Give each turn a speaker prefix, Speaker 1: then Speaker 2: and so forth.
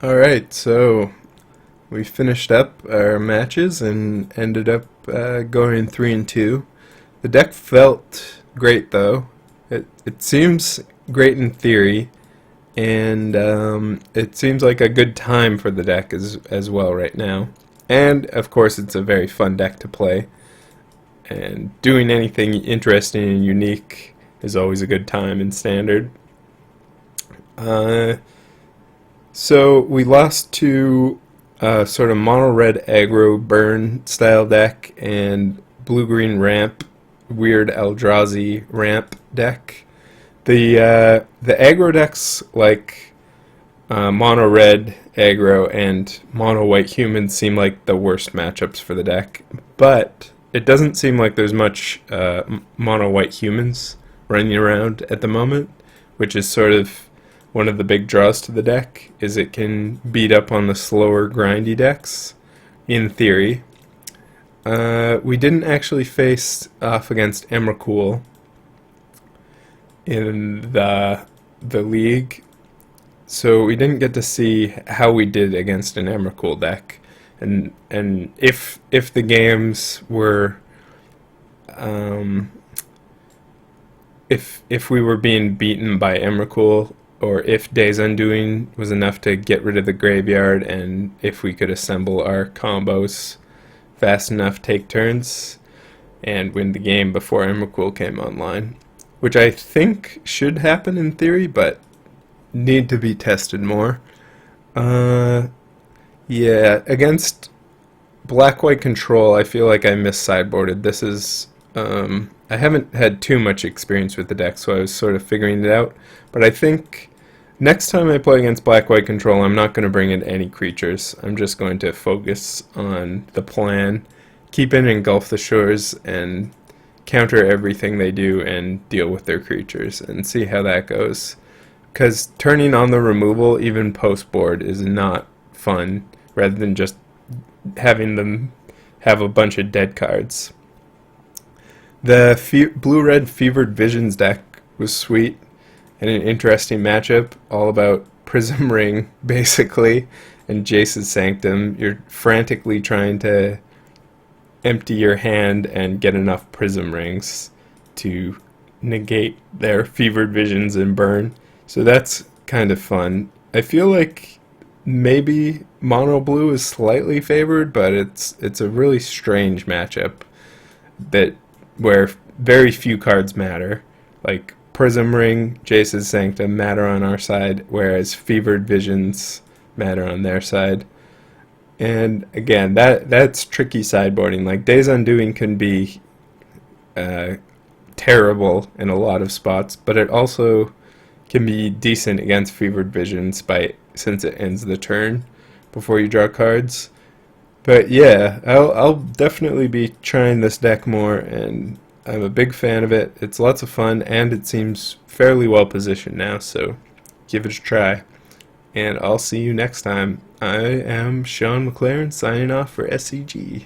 Speaker 1: Alright, so we finished up our matches and ended up going 3-2. The deck felt great though. It seems great in theory, and it seems like a good time for the deck as well right now. And of course, it's a very fun deck to play. And doing anything interesting and unique is always a good time in Standard. So we lost to sort of mono red aggro burn style deck and blue green ramp weird Eldrazi ramp deck. The aggro decks like mono red aggro and mono white humans seem like the worst matchups for the deck, but it doesn't seem like there's much mono white humans running around at the moment, which is sort of one of the big draws to the deck, is it can beat up on the slower grindy decks, in theory. We didn't actually face off against Emrakul in the league, so we didn't get to see how we did against an Emrakul deck, and if the games were if we were being beaten by Emrakul, or if Days Undoing was enough to get rid of the graveyard, and if we could assemble our combos fast enough, take turns, and win the game before Emrakul came online. Which I think should happen in theory, but need to be tested more. Yeah, against black-white control, I feel like I mis-sideboarded. This is... I haven't had too much experience with the deck, so I was sort of figuring it out. But I think next time I play against black-white control, I'm not going to bring in any creatures. I'm just going to focus on the plan, keep in Engulf the Shores, and counter everything they do and deal with their creatures and see how that goes. Because turning on the removal, even post-board, is not fun, rather than just having them have a bunch of dead cards. The blue-red Fevered Visions deck was sweet and an interesting matchup, all about Prism Ring, basically, and Jace's Sanctum. You're frantically trying to empty your hand and get enough Prism Rings to negate their Fevered Visions and burn. So that's kind of fun. I feel like maybe Mono Blue is slightly favored, but it's a really strange matchup where very few cards matter. Like Prism Ring, Jace's Sanctum matter on our side, whereas Fevered Visions matter on their side. And again, that's tricky sideboarding. Like Days Undoing can be terrible in a lot of spots, but it also can be decent against Fevered Visions since it ends the turn before you draw cards. But yeah, I'll definitely be trying this deck more, and I'm a big fan of it. It's lots of fun, and it seems fairly well positioned now, so give it a try. And I'll see you next time. I am Shaun McLaren, signing off for SCG.